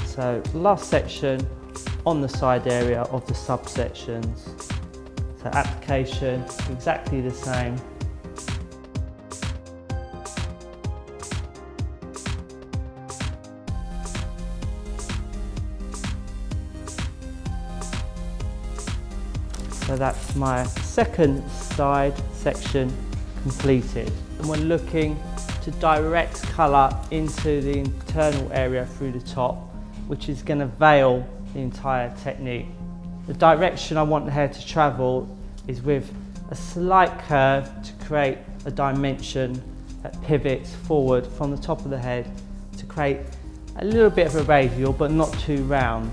So last section on the side area of the subsections. So application, exactly the same. So that's my second side section completed. And we're looking to direct colour into the internal area through the top, which is going to veil the entire technique. The direction I want the hair to travel is with a slight curve to create a dimension that pivots forward from the top of the head to create a little bit of a radial but not too round.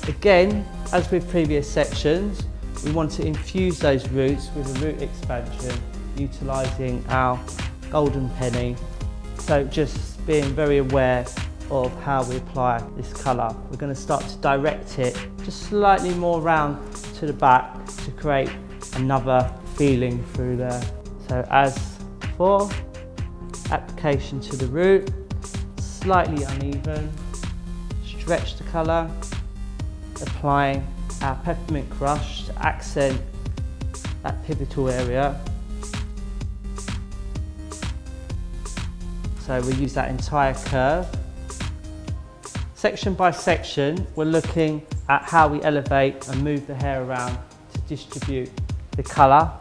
Again, as with previous sections, we want to infuse those roots with a root expansion utilising our golden penny. So just being very aware of how we apply this colour. We're going to start to direct it just slightly more round to the back to create another feeling through there. So as before, application to the root, slightly uneven, stretch the colour, applying our peppermint crush to accent that pivotal area. So we use that entire curve. Section by section, we're looking at how we elevate and move the hair around to distribute the colour.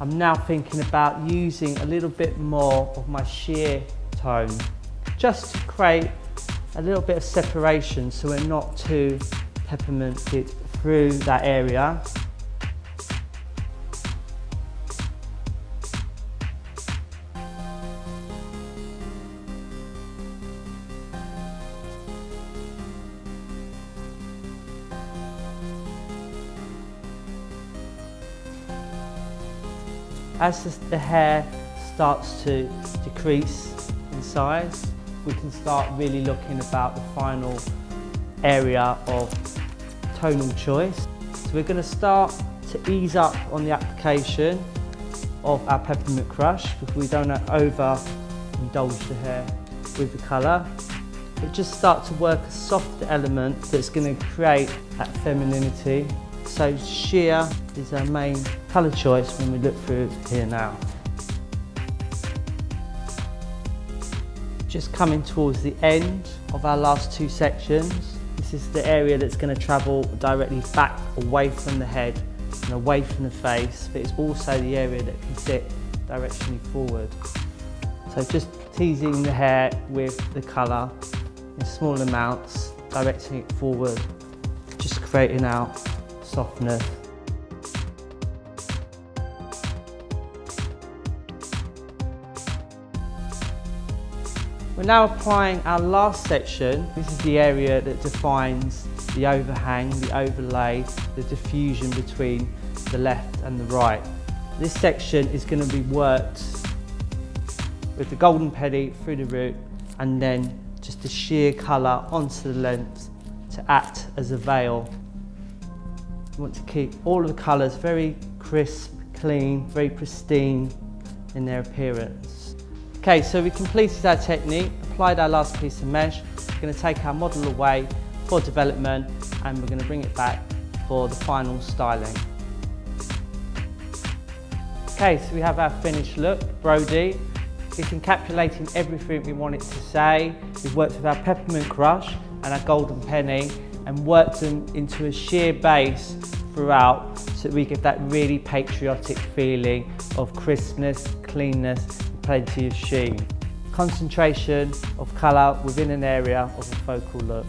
I'm now thinking about using a little bit more of my sheer tone, just to create a little bit of separation so we're not too pepperminted through that area. As the hair starts to decrease in size, we can start really looking about the final area of tonal choice. So we're going to start to ease up on the application of our peppermint crush because we don't over-indulge the hair with the colour. But just start to work a softer element that's going to create that femininity. So sheer is our main colour choice when we look through here now. Just coming towards the end of our last two sections. This is the area that's going to travel directly back away from the head and away from the face, but it's also the area that can sit directionally forward. So just teasing the hair with the colour in small amounts, directing it forward, just creating out softness. We're now applying our last section. This is the area that defines the overhang, the overlay, the diffusion between the left and the right. This section is going to be worked with the golden penny through the root and then just a sheer colour onto the lens to act as a veil. We want to keep all of the colours very crisp, clean, very pristine in their appearance. Okay, so we completed our technique, applied our last piece of mesh. We're going to take our model away for development and we're going to bring it back for the final styling. Okay, so we have our finished look, Brody. It's encapsulating everything we want it to say. We've worked with our peppermint crush and our golden penny and worked them into a sheer base throughout so that we get that really patriotic feeling of crispness, cleanness, and plenty of sheen. Concentration of colour within an area of a focal look.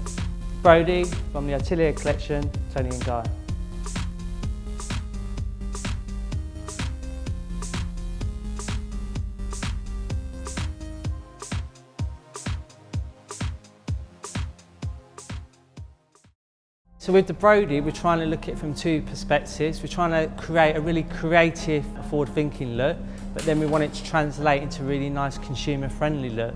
Brody from the Atelier collection, Tony and Guy. So with the Brody, we're trying to look at it from two perspectives. We're trying to create a really creative, forward-thinking look, but then we want it to translate into a really nice consumer-friendly look.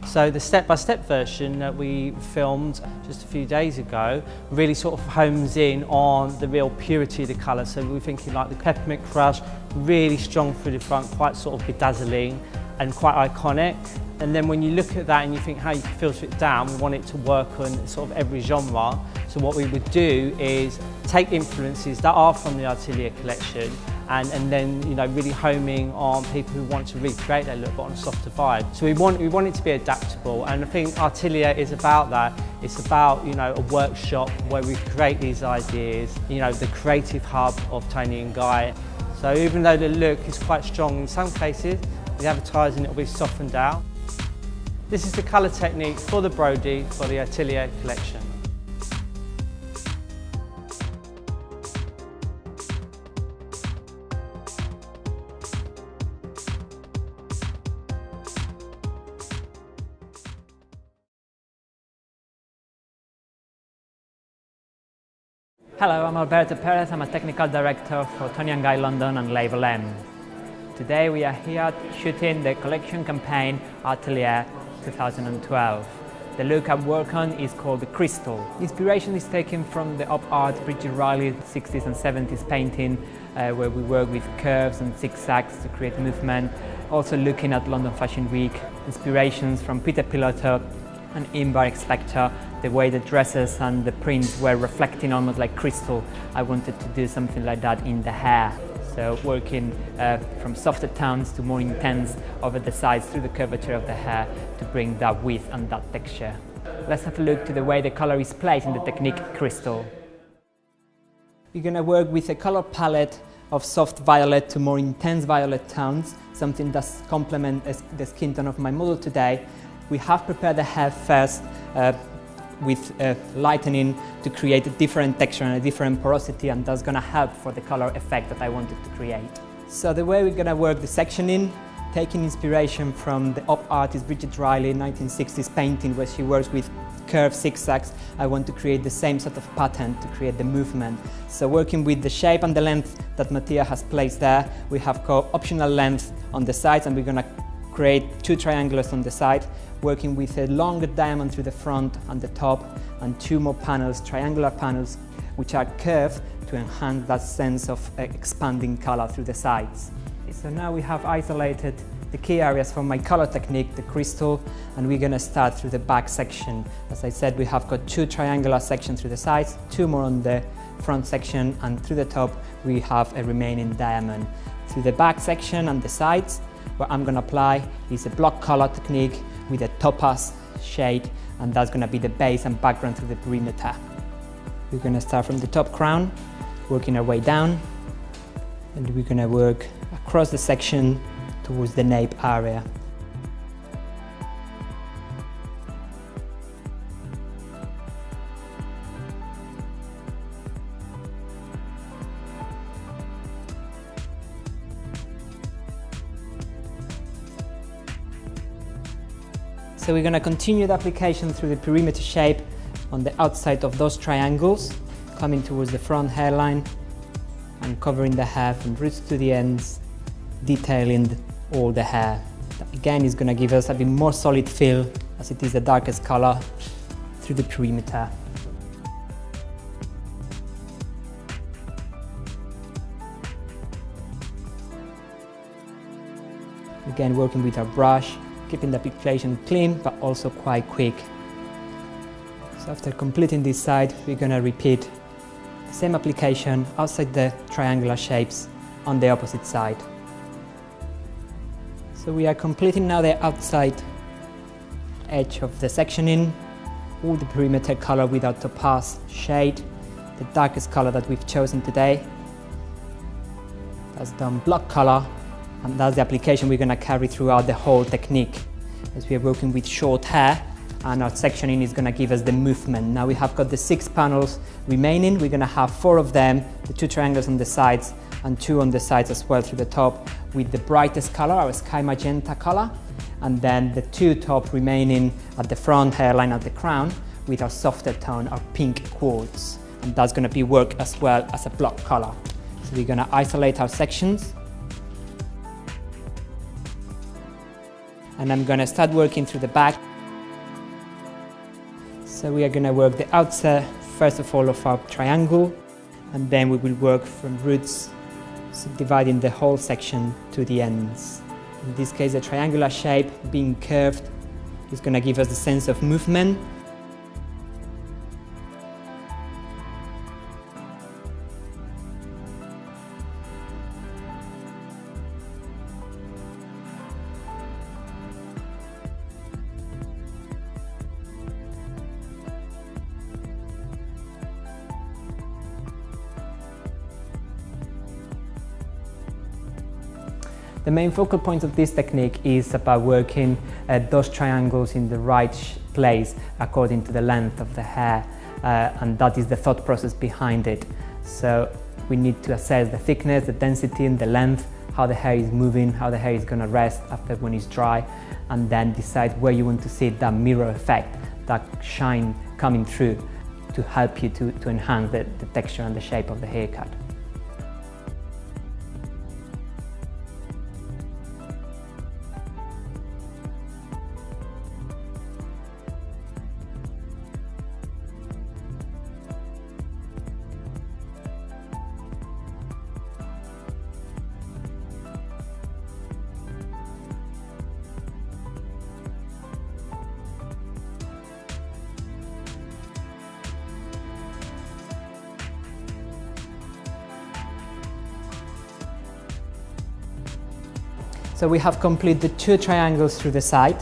So the step-by-step version that we filmed just a few days ago really sort of homes in on the real purity of the colour. So we're thinking like the peppermint crush, really strong through the front, quite sort of bedazzling, and quite iconic. And then when you look at that and you think how you can filter it down, we want it to work on sort of every genre. So what we would do is take influences that are from the Atelier collection and then really homing on people who want to recreate their look but on a softer vibe. So we want it to be adaptable, and I think Atelier is about that. It's about a workshop where we create these ideas, the creative hub of Tony and Guy. So even though the look is quite strong in some cases, the advertising it will be softened out. This is the colour technique for the Brody for the Atelier collection. Hello, I'm Alberto Perez. I'm a technical director for Tony & Guy London and Label M. Today we are here shooting the collection campaign Atelier 2012. The look I work on is called the Crystal. Inspiration is taken from the op art Bridget Riley 60s and 70s painting, where we work with curves and zigzags to create movement. Also looking at London Fashion Week, inspirations from Peter Pilotto and Inbar Expector, the way the dresses and the prints were reflecting almost like crystal. I wanted to do something like that in the hair. So working from softer tones to more intense over the sides through the curvature of the hair to bring that width and that texture. Let's have a look to the way the color is placed in the technique Crystal. We're going to work with a color palette of soft violet to more intense violet tones, something that complements the skin tone of my model today. We have prepared the hair first with lightening to create a different texture and a different porosity, and that's going to help for the color effect that I wanted to create. So the way we're going to work the sectioning, taking inspiration from the op artist Bridget Riley 1960s painting where she works with curved zigzags, I want to create the same sort of pattern to create the movement. So working with the shape and the length that Mattia has placed there, we have got optional length on the sides, and we're going to create two triangles on the side, working with a longer diamond through the front and the top, and two more panels, triangular panels, which are curved to enhance that sense of expanding color through the sides. So now we have isolated the key areas for my color technique, the Crystal, and we're going to start through the back section. As I said, we have got two triangular sections through the sides, two more on the front section, and through the top we have a remaining diamond. Through the back section and the sides, what I'm going to apply is a block color technique with a topaz shade, and that's going to be the base and background through the perimeter. We're going to start from the top crown, working our way down, and we're going to work across the section towards the nape area. So we're going to continue the application through the perimeter shape on the outside of those triangles, coming towards the front hairline and covering the hair from roots to the ends, detailing all the hair. That again is going to give us a bit more solid feel, as it is the darkest color through the perimeter. Again, working with our brush, keeping the application clean but also quite quick. So after completing this side, we're going to repeat the same application outside the triangular shapes on the opposite side. So we are completing now the outside edge of the sectioning, all the perimeter color with our topaz shade, the darkest color that we've chosen today. That's done block color, and that's the application we're going to carry throughout the whole technique, as we are working with short hair, and our sectioning is going to give us the movement. Now we have got the 6 panels remaining. We're going to have 4 of them, the 2 triangles on the sides and 2 on the sides as well through the top, with the brightest color, our sky magenta color, and then the 2 top remaining at the front hairline at the crown with our softer tone, our pink quartz, and that's going to be worked as well as a block color. So we're going to isolate our sections, and I'm going to start working through the back. So we are going to work the outside first of all of our triangle, and then we will work from roots, so dividing the whole section to the ends. In this case, the triangular shape being curved is going to give us the sense of movement. The main focal point of this technique is about working those triangles in the right place according to the length of the hair, and that is the thought process behind it. So we need to assess the thickness, the density and the length, how the hair is moving, how the hair is going to rest after when it's dry, and then decide where you want to see that mirror effect, that shine coming through to help you to enhance the texture and the shape of the haircut. So we have completed the two triangles through the side.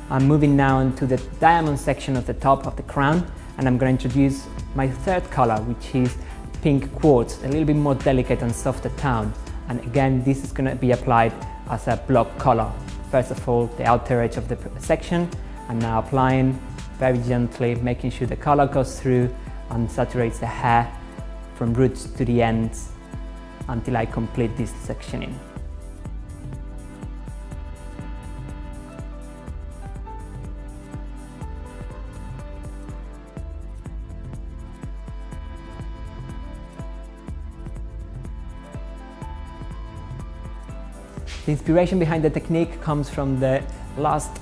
I'm moving now into the diamond section of the top of the crown, and I'm going to introduce my third color, which is pink quartz, a little bit more delicate and softer tone. And again, this is going to be applied as a block color. First of all, the outer edge of the section, and now applying very gently, making sure the color goes through and saturates the hair from roots to the ends until I complete this sectioning. The inspiration behind the technique comes from the last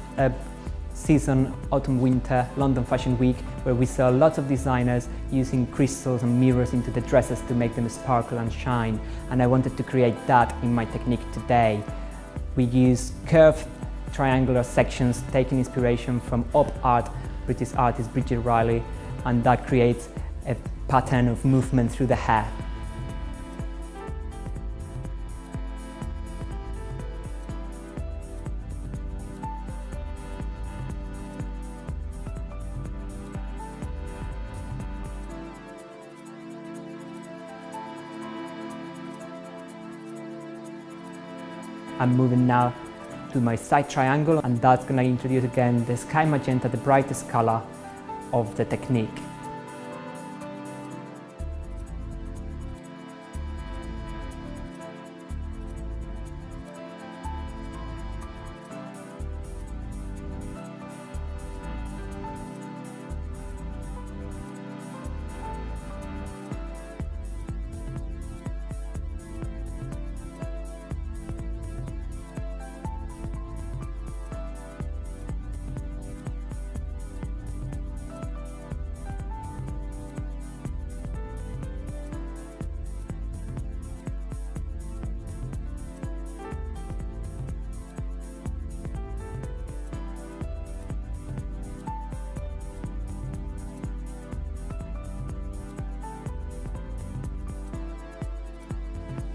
season, autumn-winter London Fashion Week, where we saw lots of designers using crystals and mirrors into the dresses to make them sparkle and shine, and I wanted to create that in my technique today. We use curved triangular sections, taking inspiration from op art, British artist Bridget Riley, and that creates a pattern of movement through the hair. I'm moving now to my side triangle, and that's going to introduce again the sky magenta, the brightest color of the technique.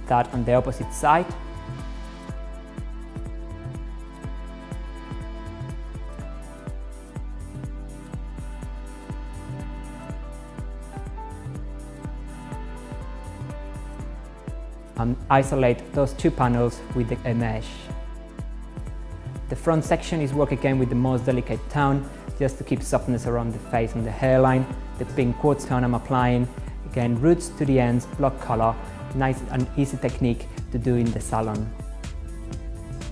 That on the opposite side. And isolate those two panels with a mesh. The front section is work again with the most delicate tone, just to keep softness around the face and the hairline. The pink quartz tone I'm applying, again roots to the ends, block color. Nice and easy technique to do in the salon.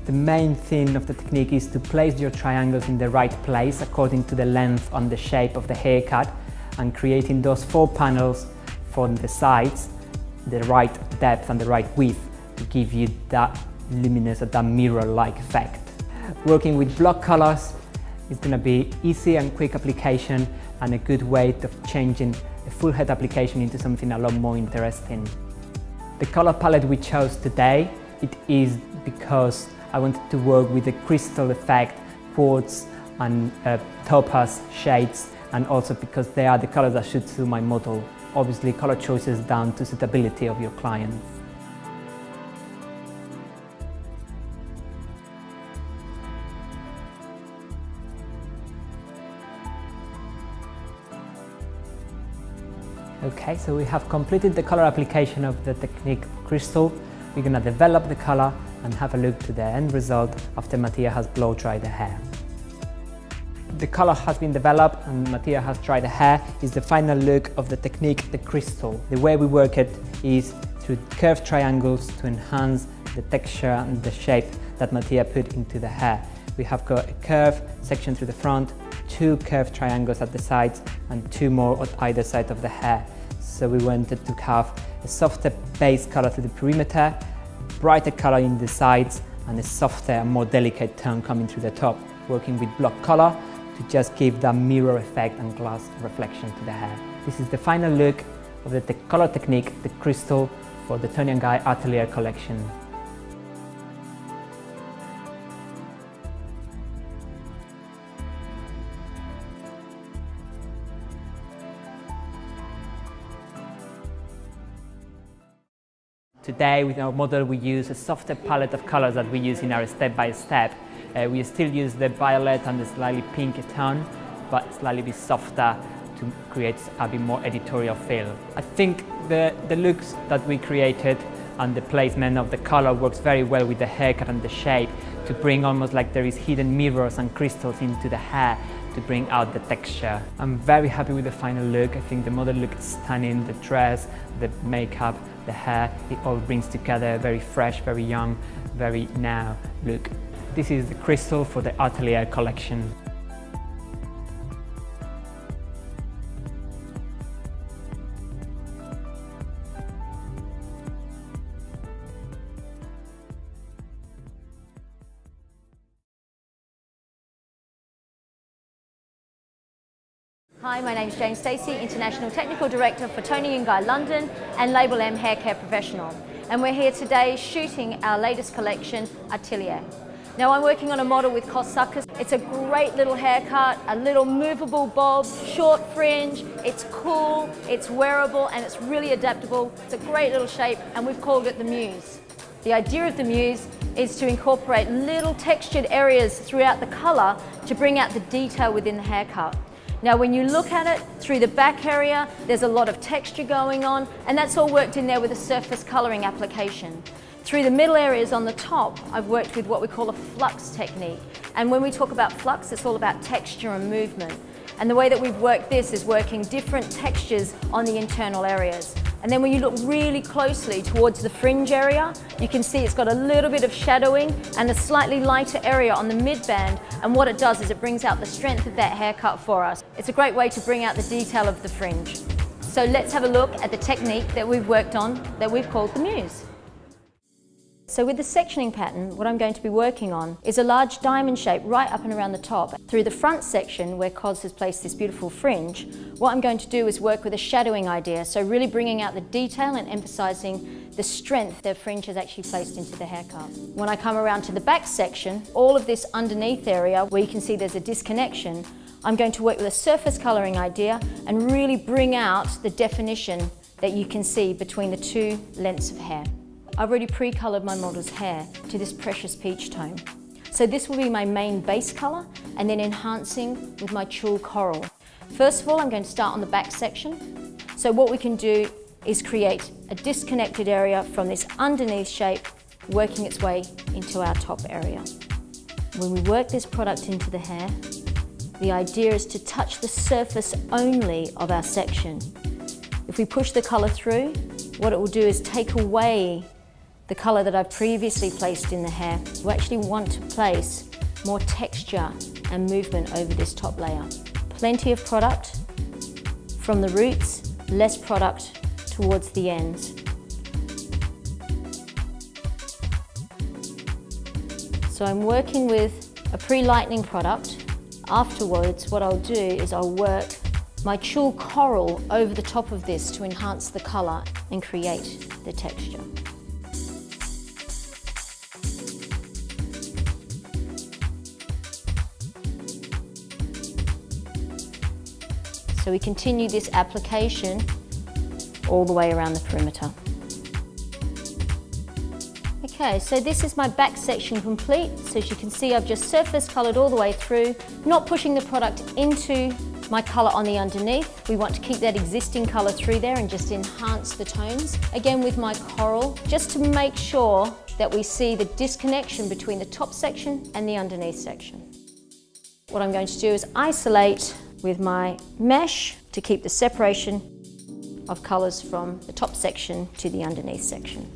The main thing of the technique is to place your triangles in the right place according to the length and the shape of the haircut, and creating those 4 panels from the sides, the right depth and the right width, to give you that luminous or that mirror-like effect. Working with block colors is going to be easy and quick application, and a good way of changing a full head application into something a lot more interesting. The color palette we chose today, it is because I wanted to work with the crystal effect, quartz and topaz shades, and also because they are the colors that should suit my model. Obviously, color choices down to suitability of your client. Okay, so we have completed the color application of the technique crystal. We're going to develop the color and have a look to the end result after Mattia has blow dried the hair. The color has been developed and Mattia has dried the hair. Is the final look of the technique, the crystal. The way we work it is through curved triangles to enhance the texture and the shape that Mattia put into the hair. We have got a curved section through the front, 2 curved triangles at the sides and 2 more on either side of the hair. So we wanted to have a softer base color to the perimeter, brighter color in the sides and a softer and more delicate tone coming through the top, working with block color to just give that mirror effect and glass reflection to the hair. This is the final look of the color technique, the crystal, for the Toni & Guy Atelier collection. Today with our model we use a softer palette of colors that we use in our step-by-step. We still use the violet and the slightly pink tone, but slightly bit softer to create a bit more editorial feel. I think the looks that we created and the placement of the color works very well with the haircut and the shape to bring almost like there is hidden mirrors and crystals into the hair to bring out the texture. I'm very happy with the final look. I think the model looks stunning, the dress, the makeup, the hair, it all brings together a very fresh, very young, very now look. This is the crystal for the Atelier collection. Hi, my name is Jane Stacey, International Technical Director for Toni & Guy London and Label M Hair Care Professional. And we're here today shooting our latest collection, Atelier. Now I'm working on a model with cos suckers. It's a great little haircut, a little movable bob, short fringe, it's cool, it's wearable and it's really adaptable. It's a great little shape and we've called it the Muse. The idea of the Muse is to incorporate little textured areas throughout the colour to bring out the detail within the haircut. Now when you look at it through the back area, there's a lot of texture going on and that's all worked in there with a surface colouring application. Through the middle areas on the top, I've worked with what we call a flux technique. And when we talk about flux, it's all about texture and movement. And the way that we've worked this is working different textures on the internal areas. And then when you look really closely towards the fringe area, you can see it's got a little bit of shadowing and a slightly lighter area on the mid-band. And what it does is it brings out the strength of that haircut for us. It's a great way to bring out the detail of the fringe. So let's have a look at the technique that we've worked on that we've called the Muse. So with the sectioning pattern, what I'm going to be working on is a large diamond shape right up and around the top. Through the front section where Cos has placed this beautiful fringe, what I'm going to do is work with a shadowing idea, so really bringing out the detail and emphasising the strength the fringe has actually placed into the haircut. When I come around to the back section, all of this underneath area where you can see there's a disconnection, I'm going to work with a surface colouring idea and really bring out the definition that you can see between the two lengths of hair. I've already pre-coloured my model's hair to this precious peach tone. So this will be my main base colour and then enhancing with my tulle coral. First of all, I'm going to start on the back section. So what we can do is create a disconnected area from this underneath shape, working its way into our top area. When we work this product into the hair, the idea is to touch the surface only of our section. If we push the colour through, what it will do is take away the colour that I've previously placed in the hair. We actually want to place more texture and movement over this top layer. Plenty of product from the roots, less product towards the ends. So I'm working with a pre-lightening product. Afterwards, what I'll do is I'll work my tulle coral over the top of this to enhance the colour and create the texture. So we continue this application all the way around the perimeter. Okay, so this is my back section complete. So as you can see, I've just surface coloured all the way through, not pushing the product into my colour on the underneath. We want to keep that existing colour through there and just enhance the tones. Again with my coral, just to make sure that we see the disconnection between the top section and the underneath section. What I'm going to do is isolate with my mesh to keep the separation of colours from the top section to the underneath section.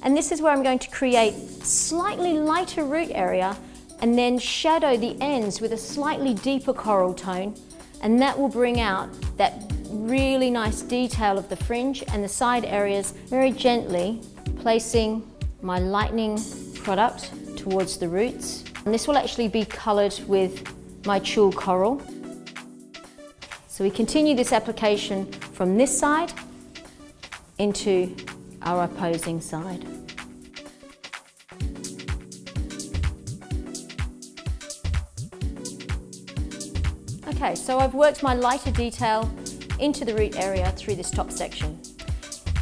And this is where I'm going to create slightly lighter root area and then shadow the ends with a slightly deeper coral tone, and that will bring out that really nice detail of the fringe and the side areas, very gently placing my lightening product towards the roots. And this will actually be coloured with my tulle coral. So we continue this application from this side into our opposing side. Okay, so I've worked my lighter detail into the root area through this top section.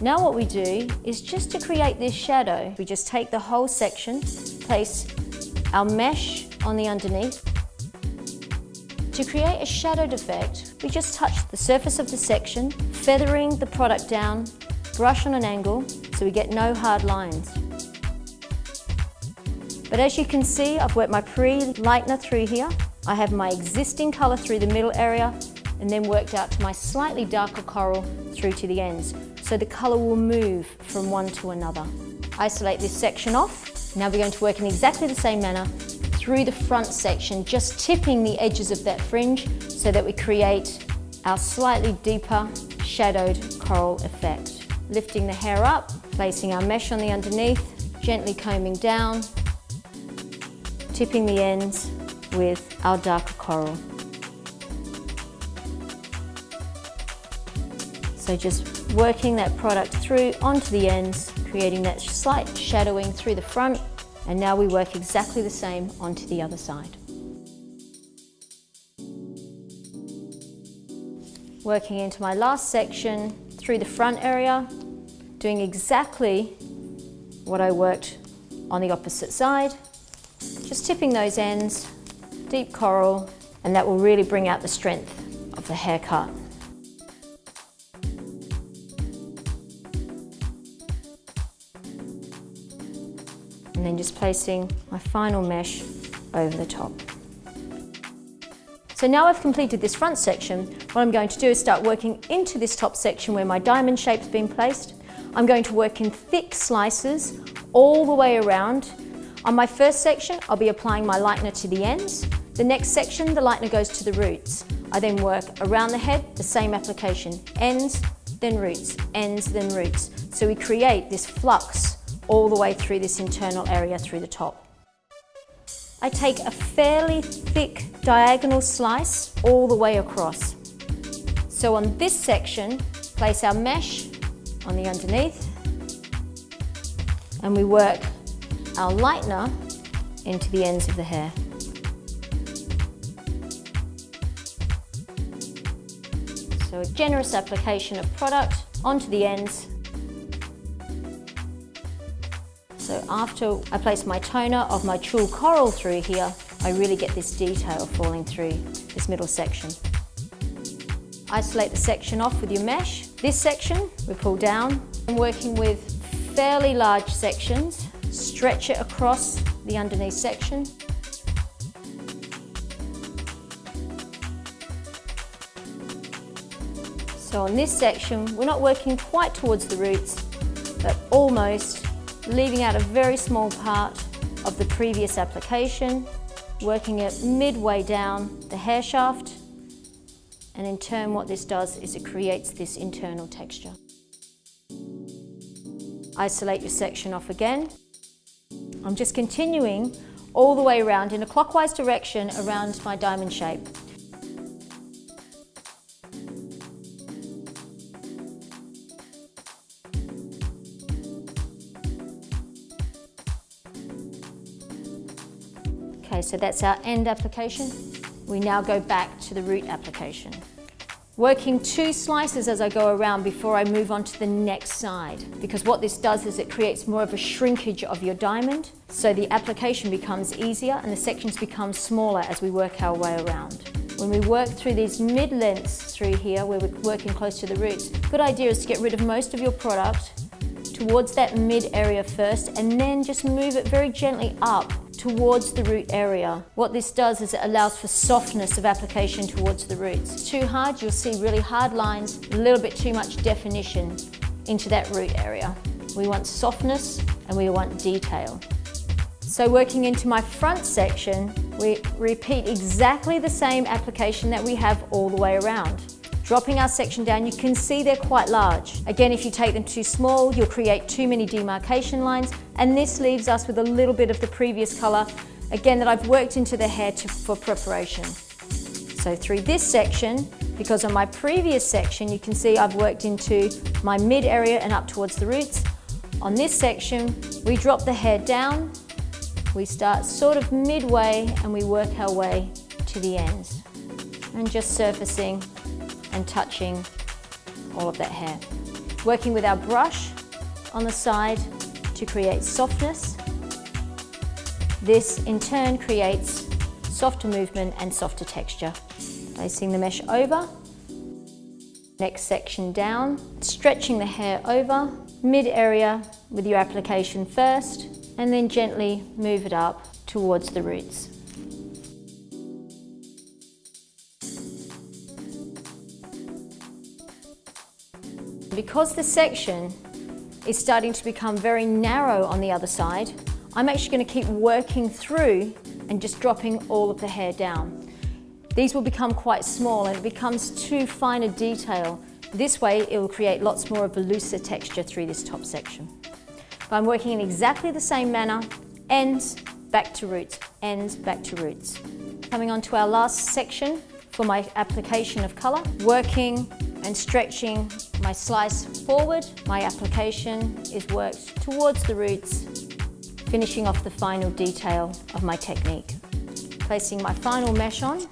Now what we do is, just to create this shadow, we just take the whole section, place our mesh on the underneath. To create a shadowed effect, we just touch the surface of the section, feathering the product down, brush on an angle so we get no hard lines. But as you can see, I've worked my pre-lightener through here. I have my existing colour through the middle area and then worked out to my slightly darker coral through to the ends. So the colour will move from one to another. Isolate this section off. Now we're going to work in exactly the same manner through the front section, just tipping the edges of that fringe so that we create our slightly deeper shadowed coral effect. Lifting the hair up, placing our mesh on the underneath, gently combing down, tipping the ends with our darker coral. So just working that product through onto the ends, creating that slight shadowing through the front, and now we work exactly the same onto the other side. Working into my last section through the front area, doing exactly what I worked on the opposite side, just tipping those ends, deep coral, and that will really bring out the strength of the haircut. And then just placing my final mesh over the top. So now I've completed this front section, what I'm going to do is start working into this top section where my diamond shape's been placed. I'm going to work in thick slices all the way around. On my first section, I'll be applying my lightener to the ends. The next section, the lightener goes to the roots. I then work around the head, the same application. Ends, then roots, ends, then roots. So we create this flux all the way through this internal area through the top. I take a fairly thick diagonal slice all the way across. So on this section, place our mesh on the underneath, and we work our lightener into the ends of the hair. So a generous application of product onto the ends. So after I place my toner of my tulle coral through here, I really get this detail falling through this middle section. Isolate the section off with your mesh. This section we pull down. I'm working with fairly large sections. Stretch it across the underneath section. So on this section, we're not working quite towards the roots, but almost, leaving out a very small part of the previous application, working it midway down the hair shaft, and in turn what this does is it creates this internal texture. Isolate your section off again. I'm just continuing all the way around in a clockwise direction around my diamond shape. Okay, so that's our end application. We now go back to the root application. Working 2 slices as I go around before I move on to the next side, because what this does is it creates more of a shrinkage of your diamond, so the application becomes easier and the sections become smaller as we work our way around. When we work through these mid-lengths through here, where we're working close to the roots, good idea is to get rid of most of your product towards that mid area first, and then just move it very gently up towards the root area. What this does is it allows for softness of application towards the roots. Too hard, you'll see really hard lines, a little bit too much definition into that root area. We want softness and we want detail. So working into my front section, we repeat exactly the same application that we have all the way around. Dropping our section down, you can see they're quite large. Again, if you take them too small, you'll create too many demarcation lines, and this leaves us with a little bit of the previous colour, again, that I've worked into the hair for preparation. So through this section, because on my previous section, you can see I've worked into my mid area and up towards the roots. On this section, we drop the hair down, we start sort of midway, and we work our way to the ends. And just surfacing and touching all of that hair. Working with our brush on the side to create softness. This in turn creates softer movement and softer texture. Placing the mesh over, next section down, stretching the hair over, mid area with your application first, and then gently move it up towards the roots. Because the section is starting to become very narrow on the other side, I'm actually going to keep working through and just dropping all of the hair down. These will become quite small and it becomes too fine a detail. This way it will create lots more of a looser texture through this top section. But I'm working in exactly the same manner, ends back to roots, ends back to roots. Coming on to our last section for my application of colour, working and stretching my slice forward. My application is worked towards the roots, finishing off the final detail of my technique. Placing my final mesh on.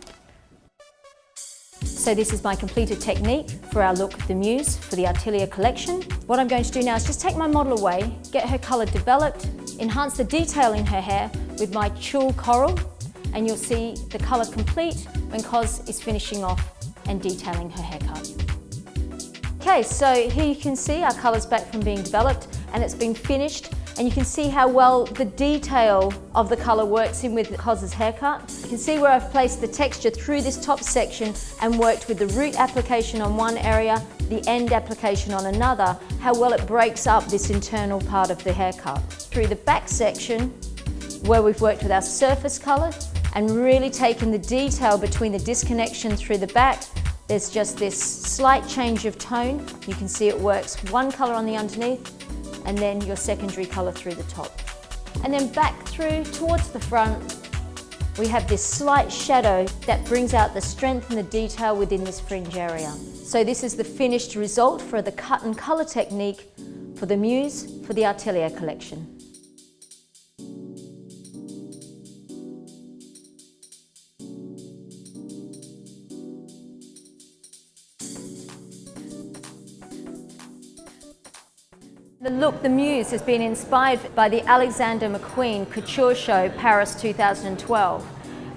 So this is my completed technique for our look of the Muse for the Atelier collection. What I'm going to do now is just take my model away, get her colour developed, enhance the detail in her hair with my tulle coral, and you'll see the colour complete when Cos is finishing off and detailing her haircut. Okay, so here you can see our colour's back from being developed and it's been finished, and you can see how well the detail of the colour works in with Cos's haircut. You can see where I've placed the texture through this top section and worked with the root application on one area, the end application on another, how well it breaks up this internal part of the haircut. Through the back section, where we've worked with our surface colour and really taken the detail between the disconnection through the back. There's just this slight change of tone. You can see it works one colour on the underneath and then your secondary colour through the top. And then back through towards the front, we have this slight shadow that brings out the strength and the detail within this fringe area. So this is the finished result for the cut and colour technique for the Muse for the Atelier collection. The look The Muse has been inspired by the Alexander McQueen Couture Show Paris 2012,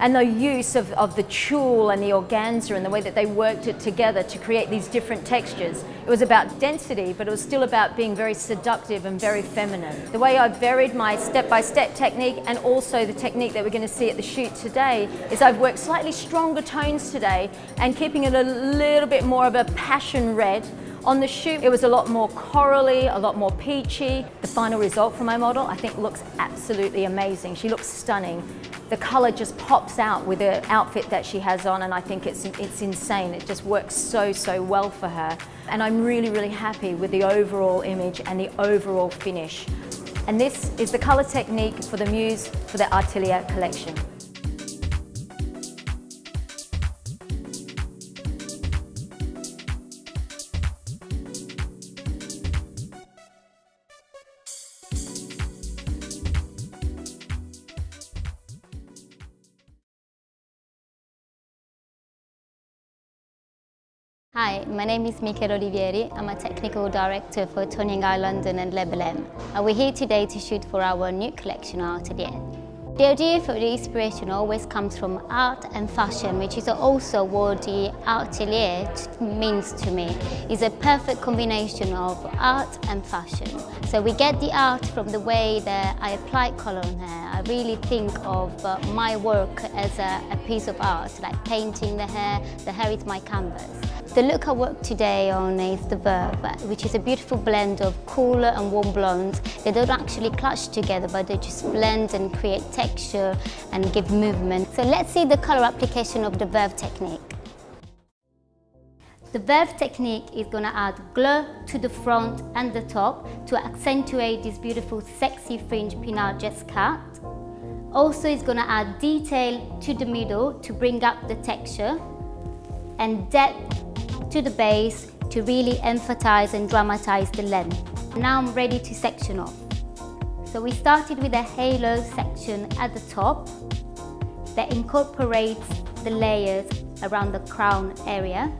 and the use of the tulle and the organza and the way that they worked it together to create these different textures. It was about density, but it was still about being very seductive and very feminine. The way I've varied my step-by-step technique and also the technique that we're going to see at the shoot today is I've worked slightly stronger tones today and keeping it a little bit more of a passion red. On the shoot, it was a lot more corally, a lot more peachy. The final result for my model, I think, looks absolutely amazing. She looks stunning. The colour just pops out with the outfit that she has on, and I think it's insane. It just works so, so well for her. And I'm really, really happy with the overall image and the overall finish. And this is the colour technique for the Muse for the Atelier collection. Hi, my name is Michele Olivieri. I'm a technical director for Tony & Guy London and Label M. And we're here today to shoot for our new collection atelier. The idea for the inspiration always comes from art and fashion, which is also what the atelier means to me. It's a perfect combination of art and fashion. So we get the art from the way that I apply colour on hair. I really think of my work as a piece of art, like painting the hair is my canvas. The look I work today on is the Verve, which is a beautiful blend of cooler and warm blondes. They don't actually clutch together, but they just blend and create texture and give movement. So let's see the colour application of the Verve technique. The Verve technique is going to add glow to the front and the top to accentuate this beautiful sexy fringe pinard jet cut. Also, it's going to add detail to the middle to bring up the texture and depth to the base to really emphasize and dramatize the length. Now I'm ready to section off. So we started with a halo section at the top that incorporates the layers around the crown area,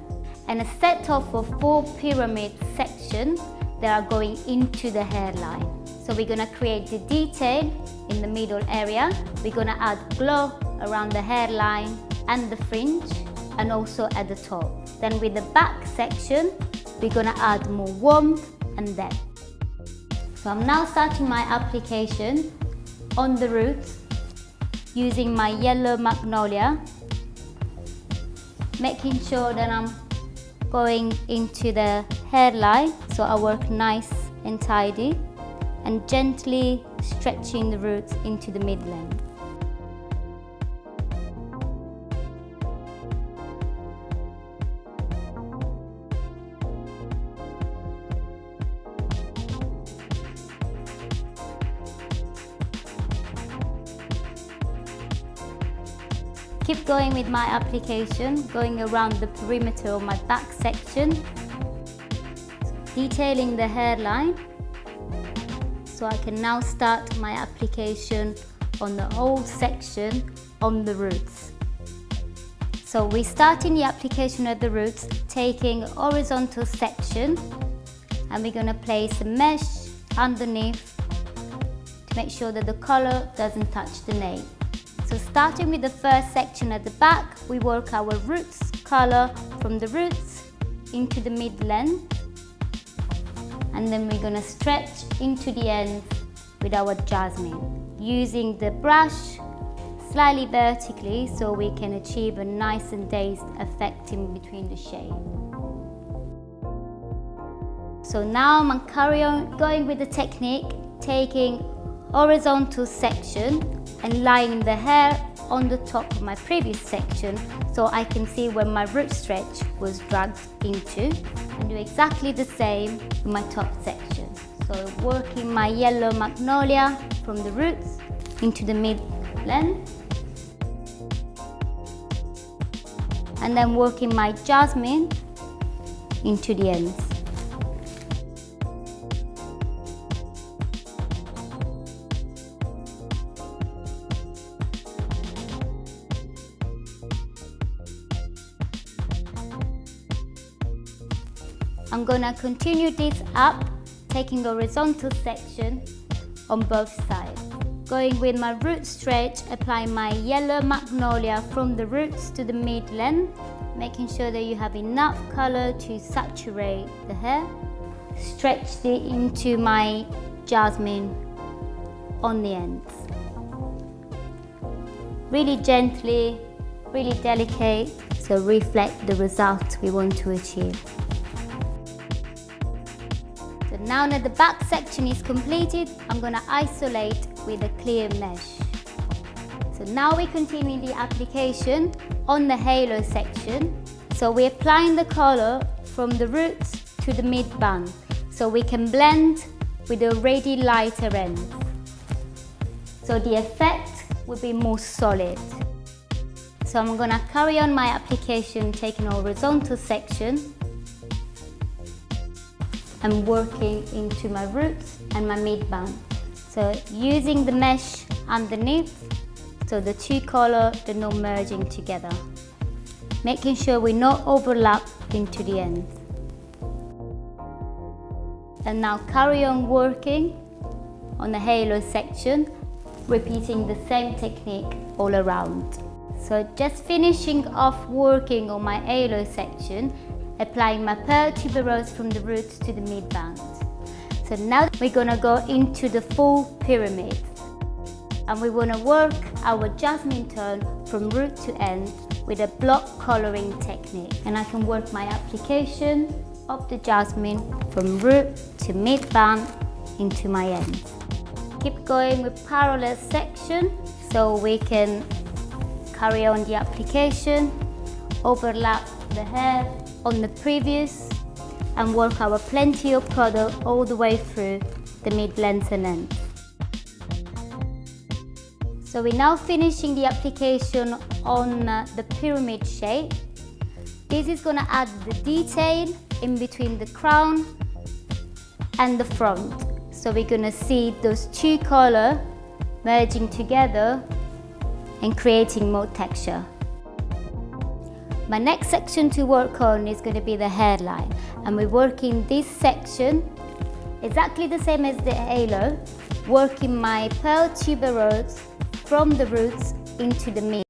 and a set off of 4 pyramid sections that are going into the hairline. So we're going to create the detail in the middle area. We're going to add glow around the hairline and the fringe, and also at the top. Then with the back section, we're going to add more warmth and depth. So I'm now starting my application on the roots using my yellow magnolia, making sure that I'm going into the hairline, so I work nice and tidy, and gently stretching the roots into the mid-length. Keep going with my application, going around the perimeter of my back section, detailing the hairline. So I can now start my application on the whole section on the roots. So we're starting the application of the roots, taking a horizontal section, and we're going to place a mesh underneath to make sure that the color doesn't touch the nail. So starting with the first section at the back, we work our roots color from the roots into the mid-length, and then we're going to stretch into the end with our jasmine, using the brush slightly vertically so we can achieve a nice and dazed effect in between the shade. So now I'm carry on going with the technique, taking horizontal section and laying the hair on the top of my previous section so I can see where my root stretch was dragged into, and do exactly the same with my top section. So working my yellow magnolia from the roots into the mid-length, and then working my jasmine into the ends. I'm going to continue this up, taking a horizontal section on both sides. Going with my root stretch, applying my yellow magnolia from the roots to the mid-length, making sure that you have enough color to saturate the hair. Stretch it into my jasmine on the ends. Really gently, really delicate, so reflect the result we want to achieve. Now that the back section is completed, I'm going to isolate with a clear mesh. So now we continue the application on the halo section. So we're applying the color from the roots to the mid-band, so we can blend with the already lighter end. So the effect will be more solid. So I'm going to carry on my application, taking a horizontal section and working into my roots and my mid-band. So using the mesh underneath, so the two colors, they're not merging together. Making sure we not overlap into the ends. And now carry on working on the halo section, repeating the same technique all around. So just finishing off working on my halo section, applying my pearl tuberose from the roots to the mid-band. So now we're gonna go into the full pyramid. And we wanna work our jasmine tone from root to end with a block coloring technique. And I can work my application of the jasmine from root to mid-band into my end. Keep going with parallel section so we can carry on the application, overlap the hair on the previous and work our plenty of product all the way through the mid-length and end. So we're now finishing the application on the pyramid shape. This is going to add the detail in between the crown and the front. So we're going to see those two colors merging together and creating more texture. My next section to work on is going to be the hairline, and we're working this section exactly the same as the halo, working my pearl tuberose from the roots into the mid.